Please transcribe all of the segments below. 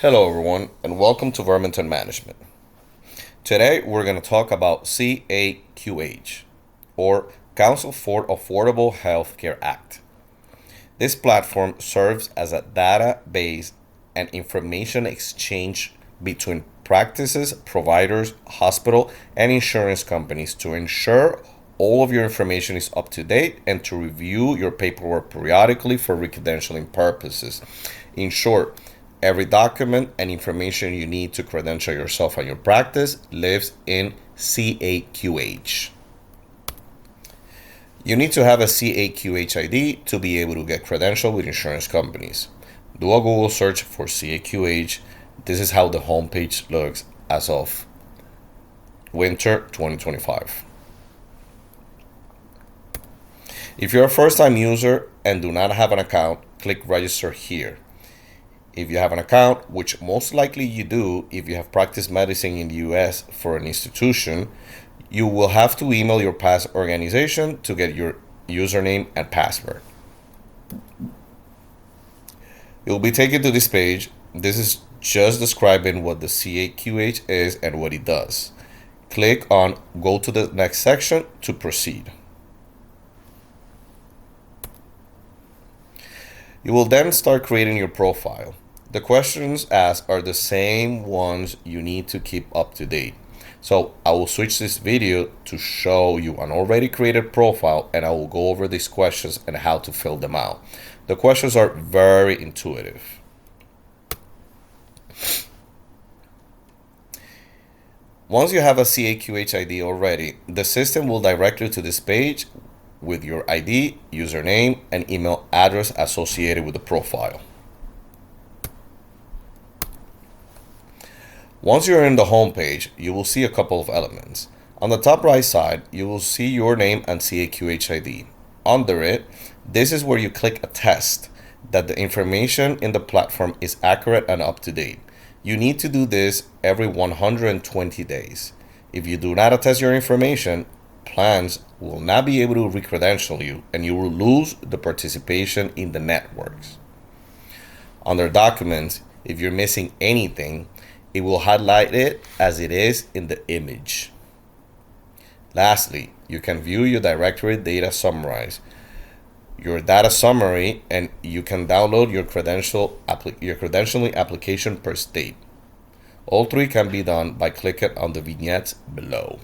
Hello, everyone, and welcome to Vermonton Management. Today, we're going to talk about CAQH, or Council for Affordable Healthcare Act. This platform serves as a database and information exchange between practices, providers, hospital, and insurance companies to ensure all of your information is up to date and to review your paperwork periodically for recredentialing purposes. In short, every document and information you need to credential yourself and your practice lives in CAQH. You need to have a CAQH ID to be able to get credentialed with insurance companies. Do a Google search for CAQH. This is how the homepage looks as of winter 2025. If you're a first-time user and do not have an account, click register here. If you have an account, which most likely you do if you have practiced medicine in the US for an institution, you will have to email your past organization to get your username and password. You'll be taken to this page. This is just describing what the CAQH is and what it does. Click on Go to the next section to proceed. You will then start creating your profile. The questions asked are the same ones you need to keep up to date. So I will switch this video to show you an already created profile, and I will go over these questions and how to fill them out. The questions are very intuitive. Once you have a CAQH ID already, the system will direct you to this page with your ID, username, and email address associated with the profile. Once you're in the home page, you will see a couple of elements. On the top right side, you will see your name and CAQH ID. Under it, this is where you click attest that the information in the platform is accurate and up to date. You need to do this every 120 days. If you do not attest your information, plans will not be able to recredential you and you will lose the participation in the networks. Under documents, if you're missing anything, it will highlight it as it is in the image. Lastly, you can view your directory data summarize, your data summary, and you can download your credentialing application per state. All three can be done by clicking on the vignettes below.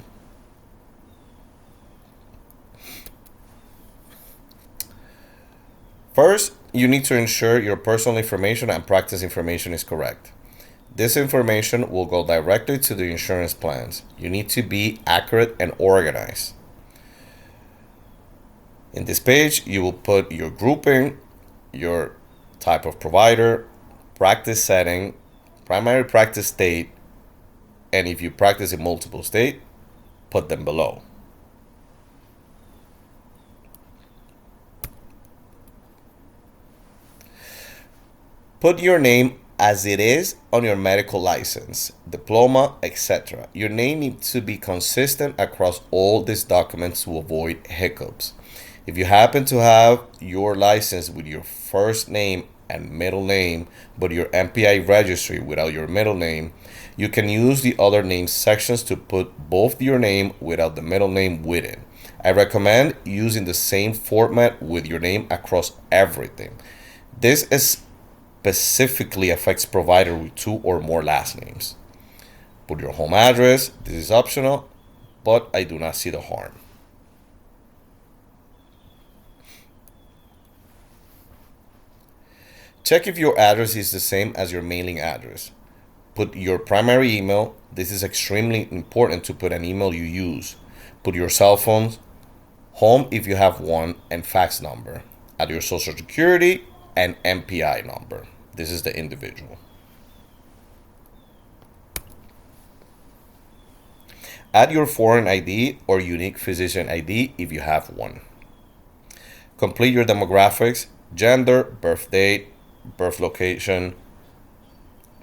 First, you need to ensure your personal information and practice information is correct. This information will go directly to the insurance plans. You need to be accurate and organized. In this page, you will put your grouping, your type of provider, practice setting, primary practice state, and if you practice in multiple states, put them below. Put your name as it is on your medical license, diploma, etc. Your name needs to be consistent across all these documents to avoid hiccups. If you happen to have your license with your first name and middle name, but your MPI registry without your middle name, you can use the other name sections to put both your name without the middle name with it. I recommend using the same format with your name across everything. This specifically affects provider with two or more last names. Put your home address. This is optional, but I do not see the harm. Check if your address is the same as your mailing address. Put your primary email. This is extremely important to put an email you use. Put your cell phones, home if you have one, and fax number. Add your social security and MPI number. This is the individual. Add your foreign ID or unique physician ID if you have one. Complete your demographics, gender, birth date, birth location,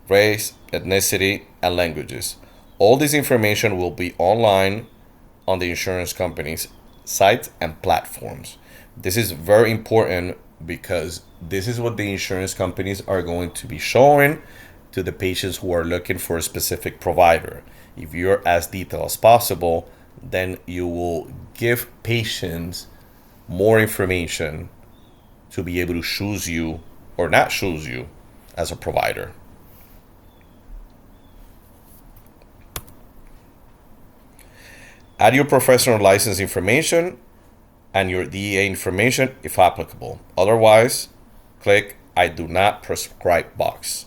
race, ethnicity, and languages. All this information will be online on the insurance company's sites and platforms. This is very important because this is what the insurance companies are going to be showing to the patients who are looking for a specific provider. If you're as detailed as possible, then you will give patients more information to be able to choose you or not choose you as a provider. Add your professional license information and your DEA information if applicable. Otherwise, click I do not prescribe box.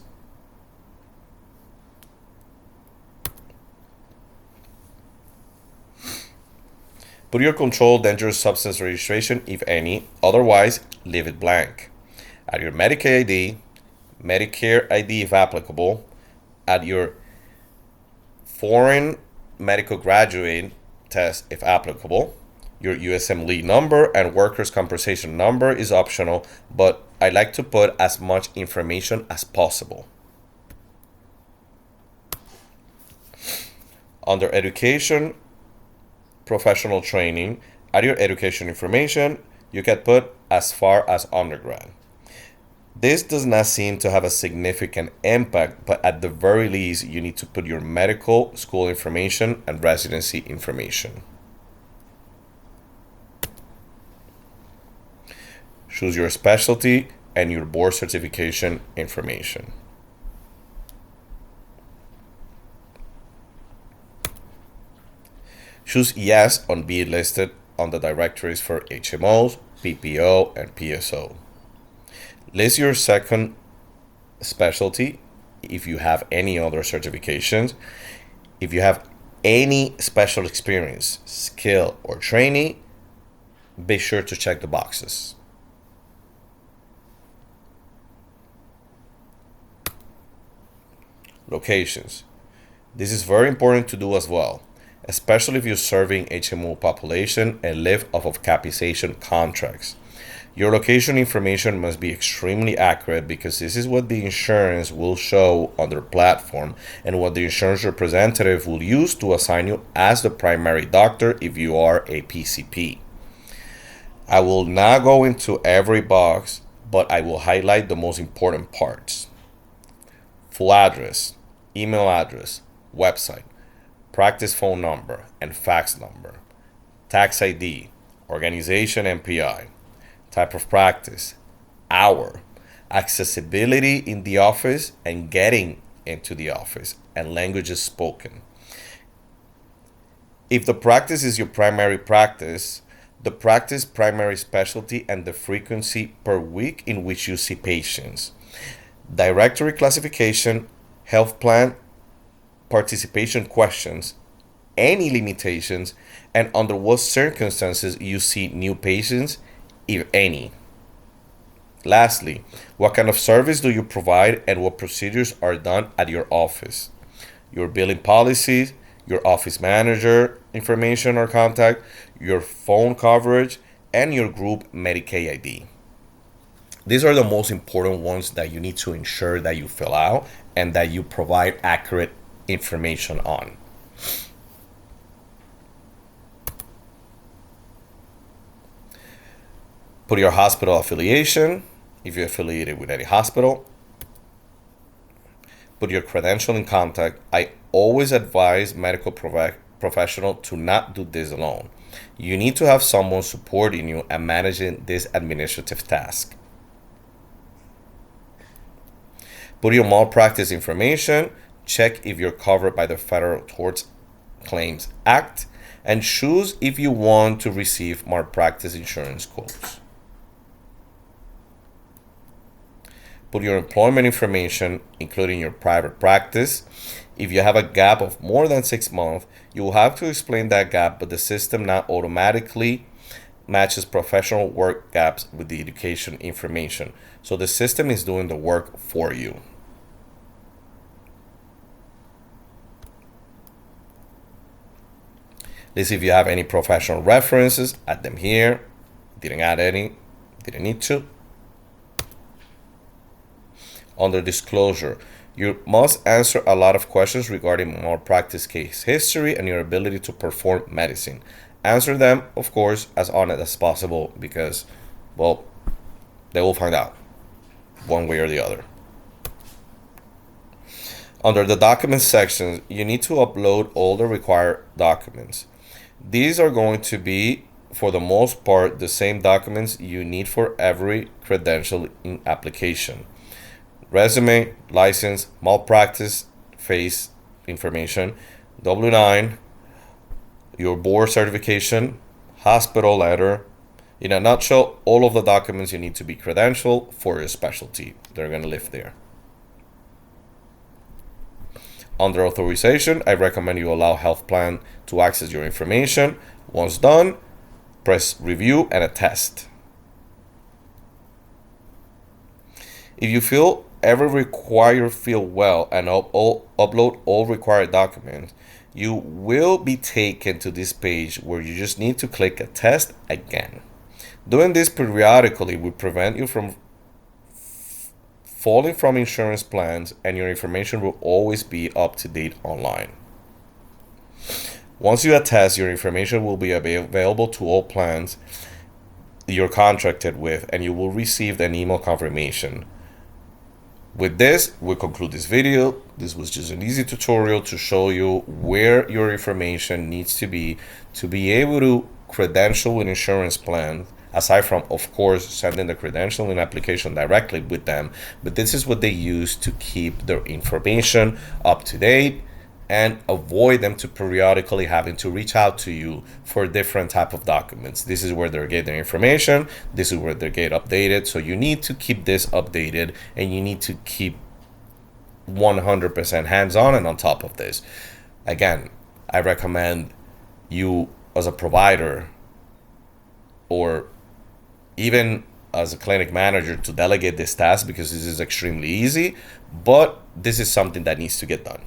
Put your controlled dangerous substance registration, if any. Otherwise, leave it blank. Add your Medicaid ID, Medicare ID if applicable. Add your foreign medical graduate test if applicable. Your USM lead number and workers' compensation number is optional, but I like to put as much information as possible. Under education, professional training, add your education information. You can put as far as undergrad. This does not seem to have a significant impact, but at the very least, you need to put your medical school information and residency information. Choose your specialty and your board certification information. Choose yes on being listed on the directories for HMOs, PPO, and PSO. List your second specialty if you have any other certifications. If you have any special experience, skill, or training, be sure to check the boxes. Locations. This is very important to do as well, especially if you're serving HMO population and live off of capitation contracts. Your location information must be extremely accurate because this is what the insurance will show on their platform and what the insurance representative will use to assign you as the primary doctor if you are a PCP. I will not go into every box, but I will highlight the most important parts. Full address, email address, website, practice phone number and fax number, tax ID, organization MPI, type of practice, hour, accessibility in the office and getting into the office, and languages spoken. If the practice is your primary practice, the practice primary specialty and the frequency per week in which you see patients, directory classification, health plan, participation questions, any limitations, and under what circumstances you see new patients, if any. Lastly, what kind of service do you provide and what procedures are done at your office? Your billing policies, your office manager information or contact, your phone coverage, and your group Medicaid ID. These are the most important ones that you need to ensure that you fill out and that you provide accurate information on. Put your hospital affiliation, if you're affiliated with any hospital. Put your credential and contact. I always advise medical professional to not do this alone. You need to have someone supporting you and managing this administrative task. Put your malpractice information. Check if you're covered by the Federal Tort Claims Act, and choose if you want to receive malpractice insurance quotes. Put your employment information, including your private practice. If you have a gap of more than 6 months, you will have to explain that gap, but the system now automatically matches professional work gaps with the education information. So the system is doing the work for you. List if you have any professional references, add them here. Didn't add any, didn't need to. Under disclosure, you must answer a lot of questions regarding malpractice case history and your ability to perform medicine. Answer them, of course, as honest as possible because, well, they will find out one way or the other. Under the documents section, you need to upload all the required documents. These are going to be, for the most part, the same documents you need for every credentialing application: resume, license, malpractice phase information, W-9, your board certification, hospital letter. In a nutshell, all of the documents you need to be credentialed for your specialty. They're going to live there. Under authorization, I recommend you allow health plan to access your information. Once done, press review and attest. If you feel ever require feel well and upload all required documents, you will be taken to this page where you just need to click attest again. Doing this periodically will prevent you from falling from insurance plans, and your information will always be up to date online. Once you attest, your information will be available to all plans you're contracted with, and you will receive an email confirmation. With this, we'll conclude this video. This was just an easy tutorial to show you where your information needs to be able to credential an insurance plan, aside from, of course, sending the credentialing application directly with them. But this is what they use to keep their information up to date and avoid them to periodically having to reach out to you for different type of documents. This is where they get their information. This is where they get updated. So you need to keep this updated, and you need to keep 100% hands-on and on top of this. Again, I recommend you as a provider, or even as a clinic manager, to delegate this task, because this is extremely easy, but this is something that needs to get done.